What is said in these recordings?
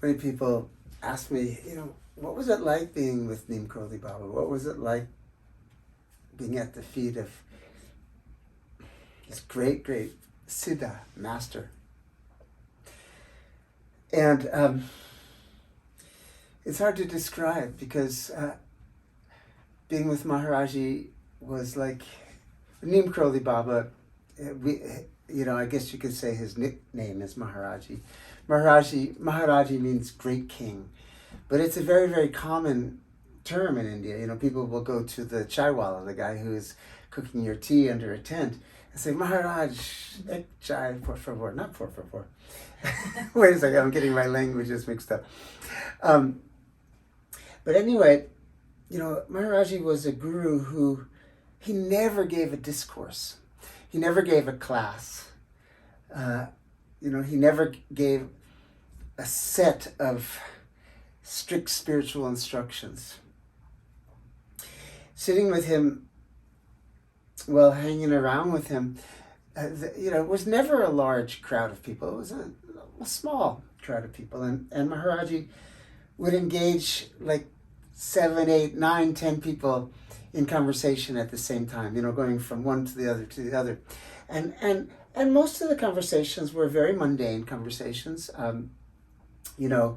many people ask me, what was it like being with Neem Karoli Baba? What was it like being at the feet of this great, great Siddha master? And it's hard to describe because being with Maharaji was like Neem Karoli Baba. I guess you could say his nickname is Maharaji. Maharaji means great king, but it's a very, very common term in India. People will go to the chaiwala, the guy who is cooking your tea under a tent, and say, Maharaj, ek chai, por favor, not por favor. Wait a second, I'm getting my languages mixed up. But anyway, Maharaji was a guru who, he never gave a discourse. He never gave a class. He never gave a set of strict spiritual instructions. Sitting with him, hanging around with him, it was never a large crowd of people. It was a small crowd of people. And Maharaji would engage like 7, 8, 9, 10 people in conversation at the same time, going from one to the other to the other. And most of the conversations were very mundane conversations. We got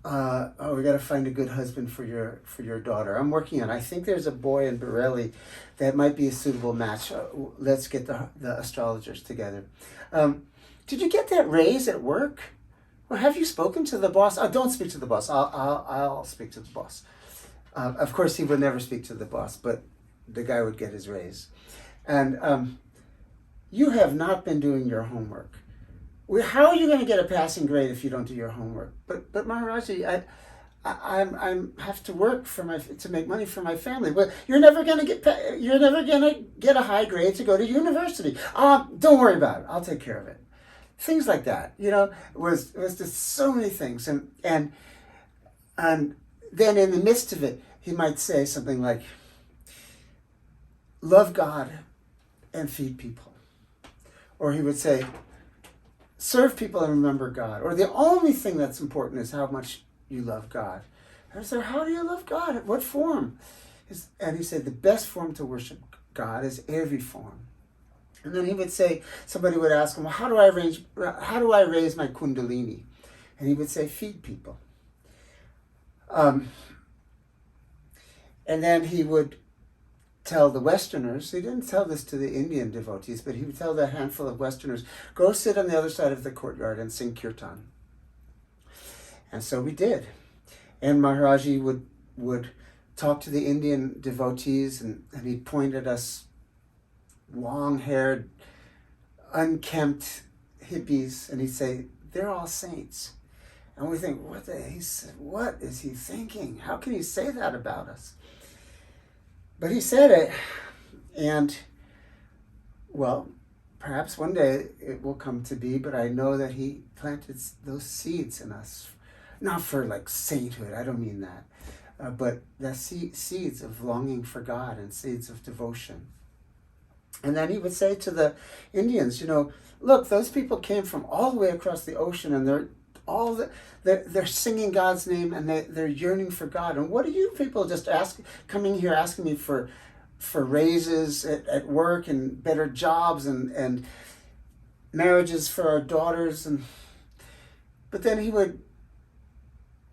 to find a good husband for your daughter. I'm working on. I think there's a boy in Borelli that might be a suitable match. Let's get the astrologers together. Did you get that raise at work? Or have you spoken to the boss? Don't speak to the boss. I'll speak to the boss. Of course, he would never speak to the boss, but the guy would get his raise. And you have not been doing your homework. How are you going to get a passing grade if you don't do your homework? But Maharaji, I have to work to make money for my family. Well, you're never going to get a high grade to go to university. Don't worry about it. I'll take care of it. Things like that. Was just so many things, and then in the midst of it, he might say something like, "Love God and feed people," or he would say, "Serve people and remember God," or the only thing that's important is how much you love God. I said, "How do you love God? What form?" And he said, "The best form to worship God is every form." And then he would say, somebody would ask him, "Well, how do I raise my kundalini?" And he would say, "Feed people." And then he would tell the Westerners, he didn't tell this to the Indian devotees, but he would tell that handful of Westerners, "Go sit on the other side of the courtyard and sing kirtan." And so we did. And Maharaji would talk to the Indian devotees, and he'd point at us long-haired, unkempt hippies, and he'd say, "They're all saints." And we think, what is he thinking? How can he say that about us? But he said it, and, perhaps one day it will come to be, but I know that he planted those seeds in us. Not for like sainthood, I don't mean that, but the seeds of longing for God and seeds of devotion. And then he would say to the Indians, look, those people came from all the way across the ocean, and they're singing God's name, and they're yearning for God. And what are you people just coming here asking me for raises at work and better jobs and marriages for our daughters? But then he would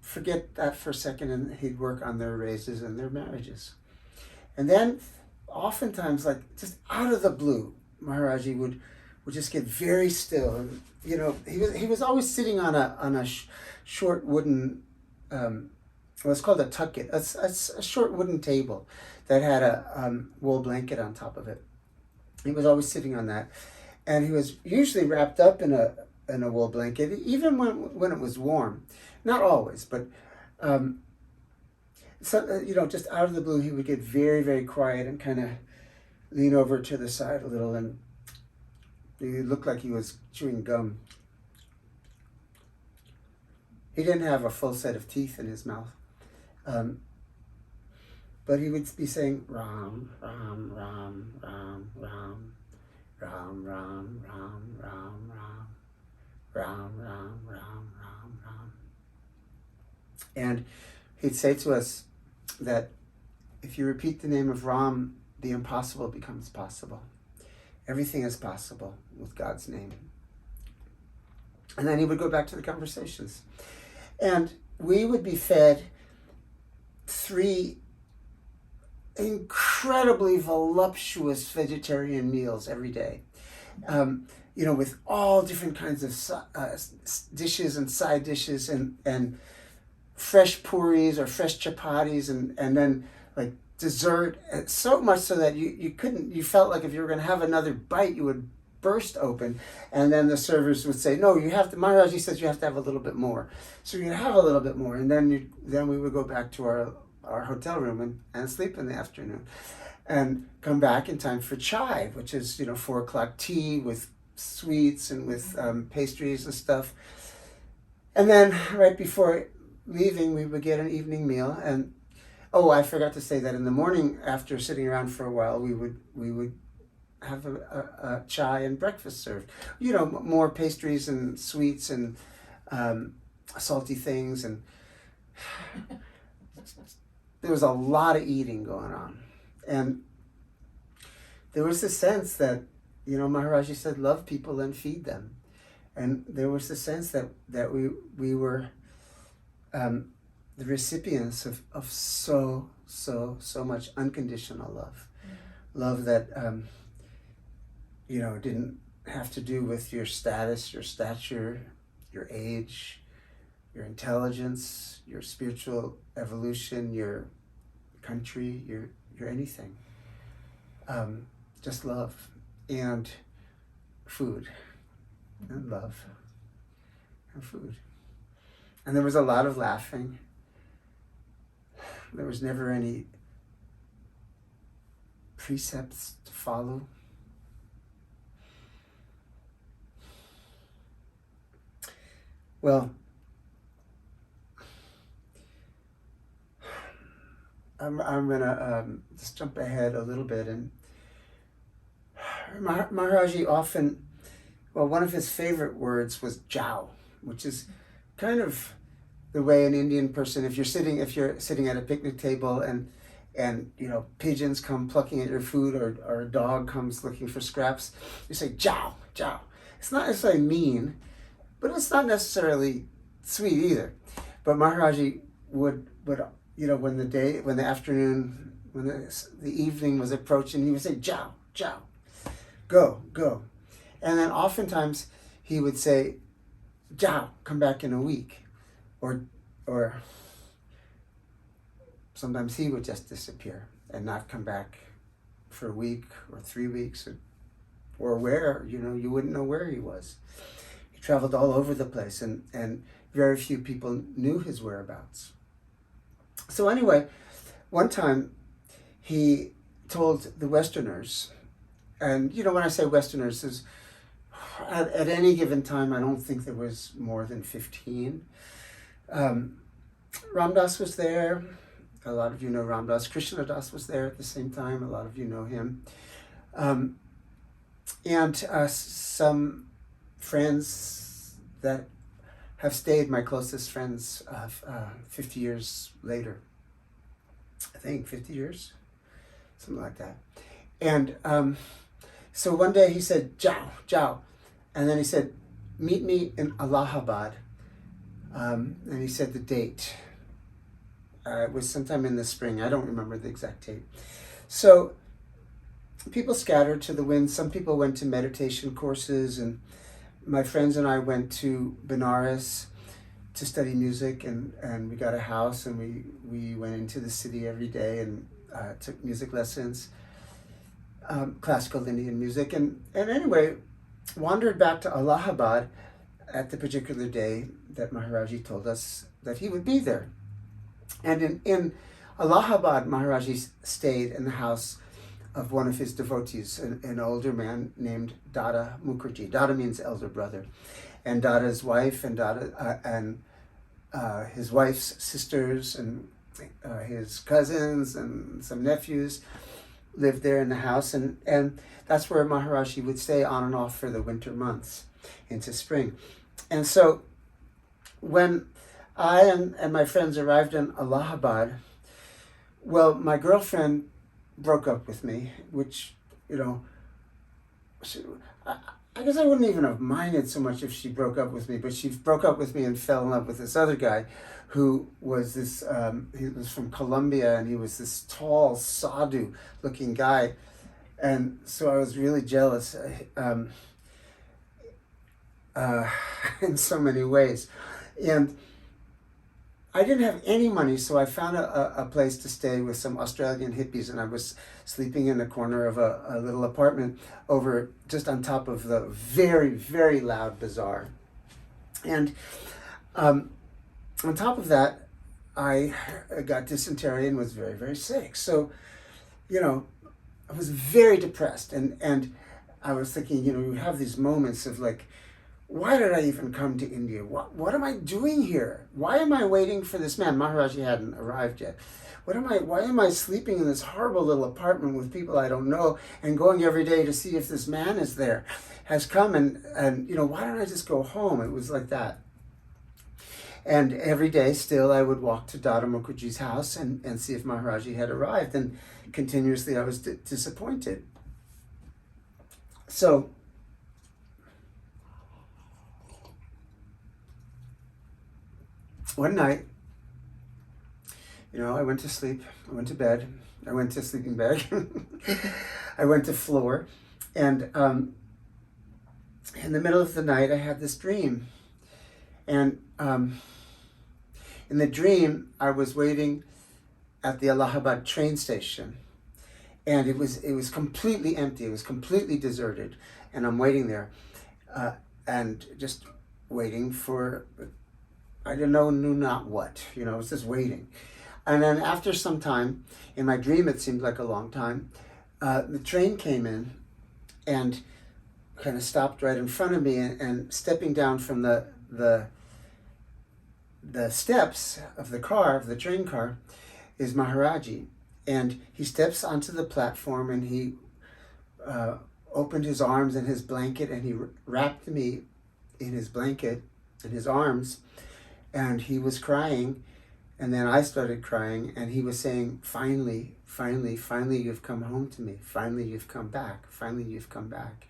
forget that for a second, and he'd work on their raises and their marriages. And then oftentimes, like just out of the blue, Maharaji would just get very still. And, he was always sitting on a short wooden, it's called a tucket, a short wooden table that had a wool blanket on top of it. He was always sitting on that, and he was usually wrapped up in a wool blanket, even when it was warm. Not always, but just out of the blue, he would get very, very quiet and kind of lean over to the side a little, and he looked like he was chewing gum. He didn't have a full set of teeth in his mouth, but he would be saying Ram, Ram, Ram, Ram, Ram, Ram, Ram, Ram, Ram, Ram, Ram, Ram, Ram, Ram, Ram. And he'd say to us that if you repeat the name of Ram, the impossible becomes possible. Everything is possible with God's name. And then he would go back to the conversations. And we would be fed 3 incredibly voluptuous vegetarian meals every day. With all different kinds of dishes and side dishes and fresh puris or fresh chapatis and then like dessert, so much so that you felt like if you were going to have another bite, you would burst open. And then the servers would say, no, you have to, Maharaji says you have to have a little bit more. So you'd have a little bit more. And then we would go back to our hotel room and sleep in the afternoon and come back in time for chai, which is 4 o'clock tea with sweets and with pastries and stuff. And then right before leaving, we would get an evening meal. And I forgot to say that in the morning, after sitting around for a while, we would have a chai and breakfast served. More pastries and sweets and salty things, and there was a lot of eating going on. And there was the sense that, Maharaji said, love people and feed them. And there was the sense that we were the recipients of so much unconditional love. Love that, didn't have to do with your status, your stature, your age, your intelligence, your spiritual evolution, your country, your anything. Just love and food and love and food. And there was a lot of laughing. There was never any precepts to follow. Well, I'm gonna just jump ahead a little bit. And Maharaji often, one of his favorite words was "jao," which is kind of the way an Indian person, if you're sitting at a picnic table and pigeons come plucking at your food, or a dog comes looking for scraps, you say "jao, jao." It's not necessarily mean, but it's not necessarily sweet either. But Maharaji would when the afternoon, when the evening was approaching, he would say "jao, jao," go. And then oftentimes he would say, "jao, come back in a week." Or sometimes he would just disappear and not come back for a week or 3 weeks, or where, you wouldn't know where he was. He traveled all over the place, and very few people knew his whereabouts. So anyway, one time he told the Westerners, and when I say Westerners, is at any given time, I don't think there was more than 15. Ram Dass was there. A lot of you know Ram Dass. Krishna Das was there at the same time. A lot of you know him. And some friends that have stayed my closest friends 50 years later. I think 50 years, something like that. And so one day he said, "Jao, jao." And then he said, "Meet me in Allahabad." And he said the date. It was sometime in the spring. I don't remember the exact date. So people scattered to the wind. Some people went to meditation courses, and my friends and I went to Benares to study music, and we got a house, and we went into the city every day and took music lessons, classical Indian music, and anyway, wandered back to Allahabad at the particular day that Maharaji told us that he would be there. And in Allahabad, Maharaji stayed in the house of one of his devotees, an older man named Dada Mukherjee. Dada means elder brother. And Dada's wife and his wife's sisters and his cousins and some nephews lived there in the house. And that's where Maharaji would stay on and off for the winter months into spring. And so when I and my friends arrived in Allahabad. Well, my girlfriend broke up with me, which, you know, she, I, I guess I wouldn't even have minded so much if she broke up with me, but she broke up with me and fell in love with this other guy who was this, he was from Colombia, and he was this tall, sadhu looking guy. And so I was really jealous uh, in so many ways. And I didn't have any money, so I found a place to stay with some Australian hippies, and I was sleeping in the corner of a little apartment over just on top of the very, very loud bazaar. And on top of that, I got dysentery and was very, very sick. So, you know, I was very depressed, and I was thinking, you know, you have these moments of like, why did I even come to India? What am I doing here? Why am I waiting for this man? Maharaji hadn't arrived yet. Why am I sleeping in this horrible little apartment with people I don't know and going every day to see if this man is there, has come, and you know, why don't I just go home? It was like that. And every day still I would walk to Dada Mukherjee's house and see if Maharaji had arrived, and continuously I was disappointed. So one night, you know, I went to sleep, I went to bed, I went to sleeping bag, I went to floor, and in the middle of the night I had this dream. And in the dream I was waiting at the Allahabad train station, and it was completely empty, it was completely deserted, and I'm waiting there, and just waiting for, I don't know, knew not what, you know, I was just waiting. And then after some time, in my dream it seemed like a long time, the train came in and kind of stopped right in front of me, and stepping down from the steps of the car, of the train car, is Maharaji. And he steps onto the platform, and he opened his arms and his blanket, and he wrapped me in his blanket, in his arms, and he was crying, and then I started crying, and he was saying, finally, finally, finally you've come home to me, finally you've come back, finally you've come back.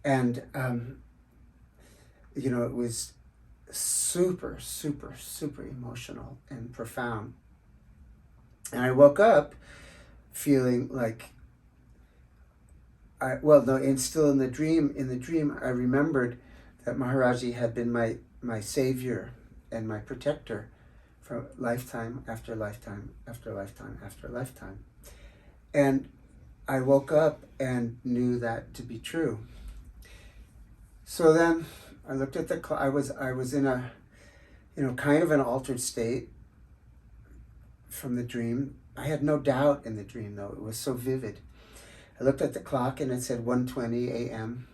And you know, it was super, super, super emotional and profound. And I woke up feeling like, and still in the dream I remembered that Maharaji had been my savior and my protector for lifetime after lifetime after lifetime after lifetime. And I woke up and knew that to be true. So then I looked at the clock. I was in a, you know, kind of an altered state from the dream. I had no doubt in the dream, though. It was so vivid. I looked at the clock and it said 1:20 a.m.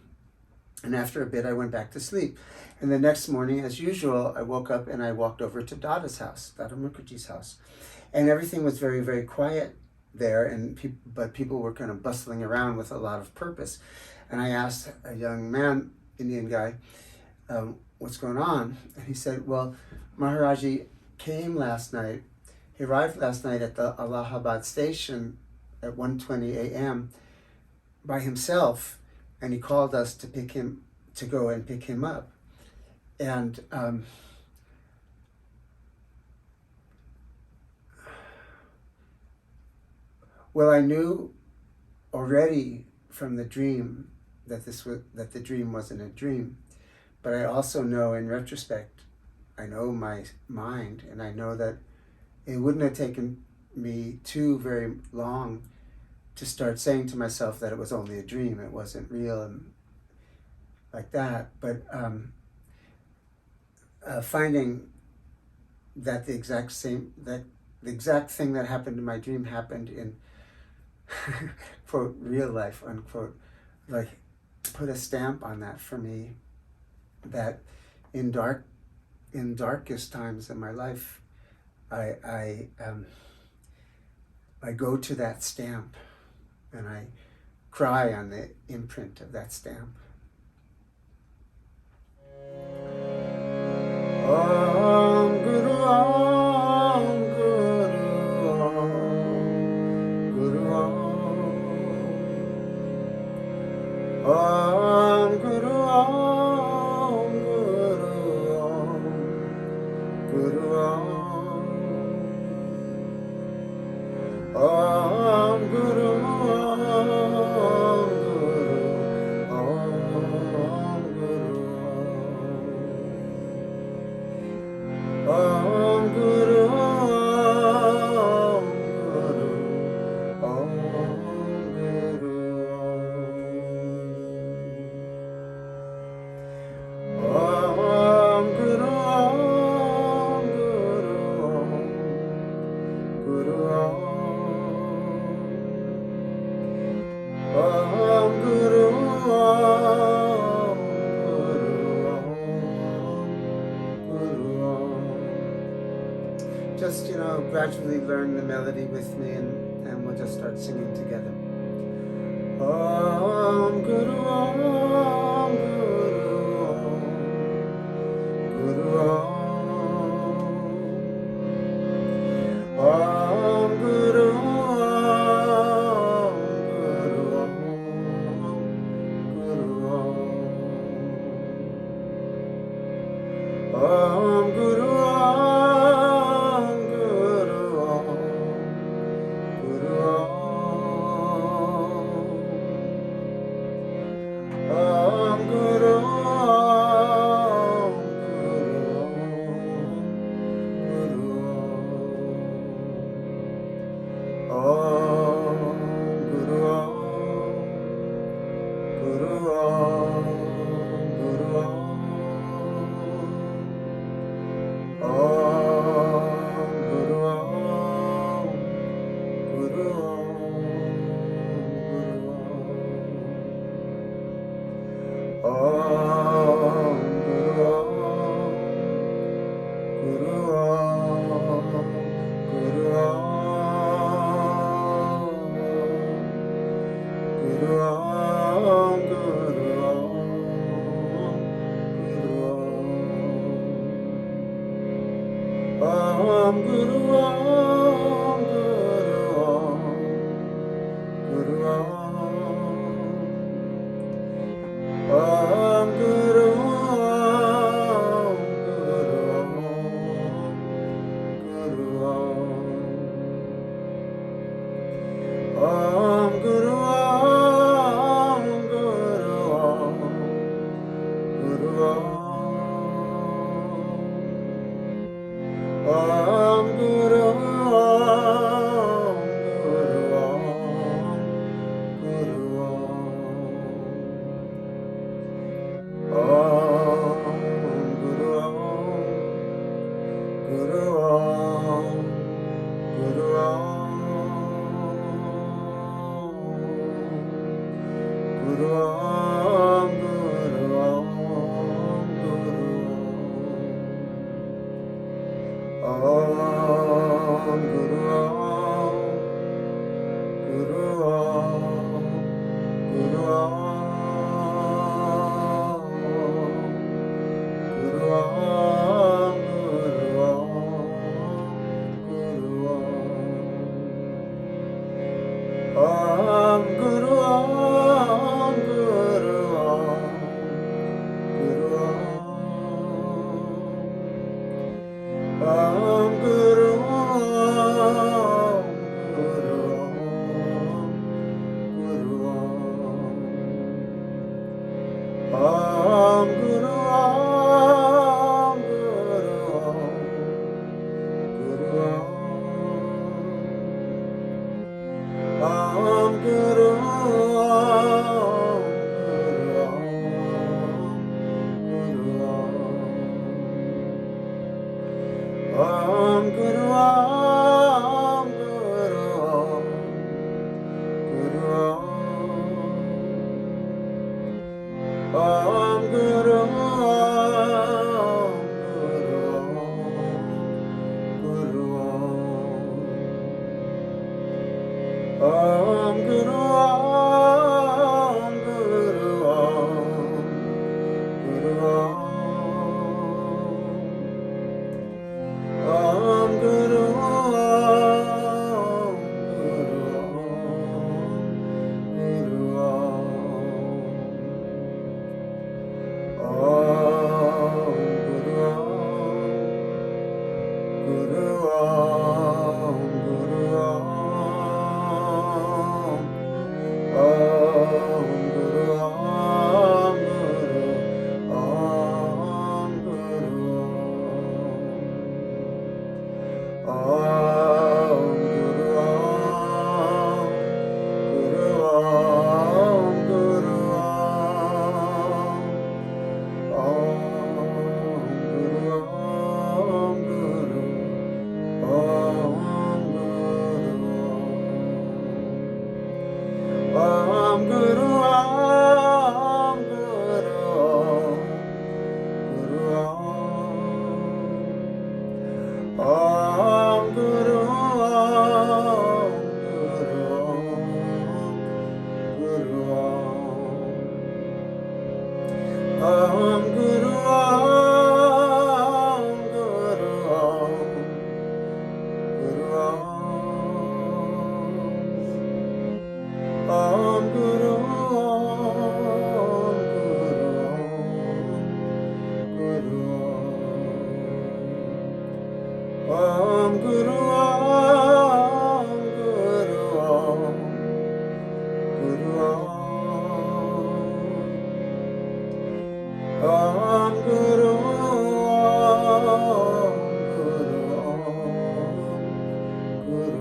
And after a bit, I went back to sleep. And the next morning, as usual, I woke up and I walked over to Dada's house, Dada Mukherjee's house. And everything was very, very quiet there, but people were kind of bustling around with a lot of purpose. And I asked a young man, Indian guy, what's going on? And he said, well, Maharaji came last night. He arrived last night at the Allahabad station at 1:20 a.m. by himself, and he called us to go and pick him up. And well, I knew already from the dream that the dream wasn't a dream, but I also know in retrospect, I know my mind, and I know that it wouldn't have taken me too very long to start saying to myself that it was only a dream, it wasn't real, and like that. But finding that the exact thing that happened in my dream happened in quote real life, unquote, like put a stamp on that for me, that in darkest times in my life, I go to that stamp and I cry on the imprint of that stamp. Om Guru Guru Om. Just, gradually learn the melody with me, and we'll just start singing together. Om Guru Om Guru Om Guru Om Om Guru Om Guru Om Guru Om Om Guru Om Guru Om Guru Om Guru Om Guru Om Guru Om Guru Om Guru Om Guru Om Guru Om Guru Om Guru Om Guru Om Guru Om Guru Om Guru Om Guru Om Guru Om Guru Om Guru Om Guru Om Guru Om Guru Om Guru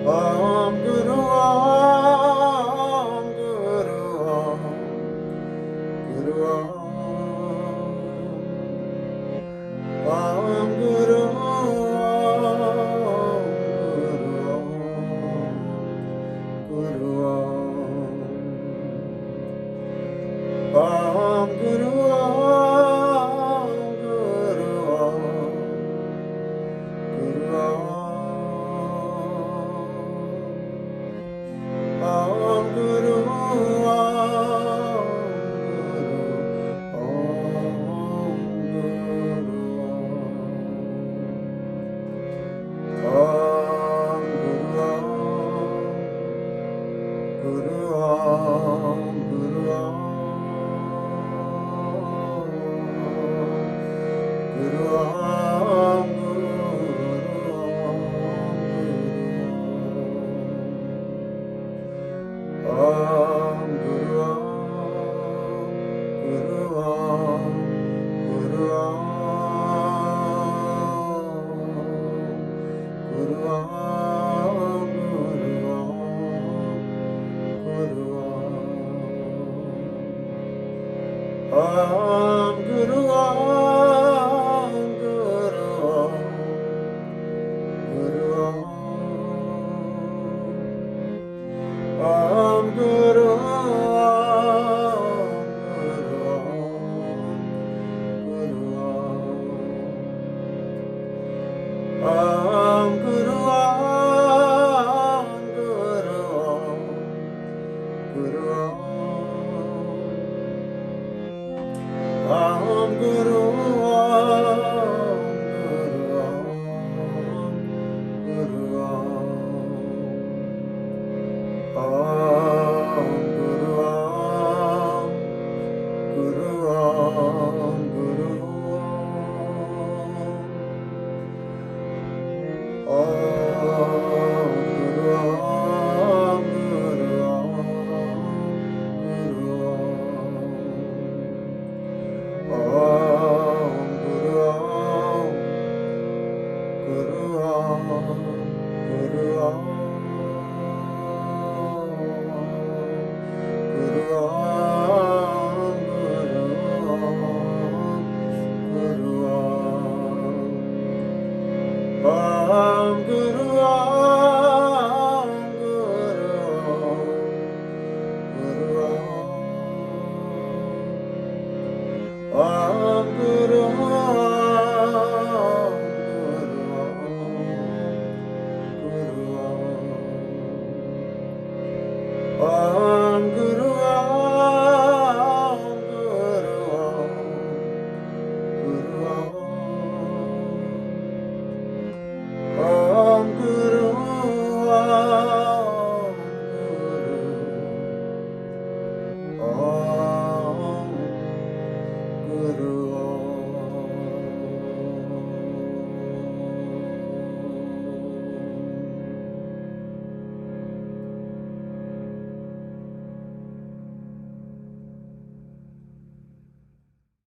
Om Guru Guru Om Guru Om Guru Guru Om Guru Guru Guru Guru Om Guru Om Guru Guru Om Guru Guru Om Guru Om Guru Om Guru Om Guru Guru Om Guru Om Guru Guru Om Guru Guru Om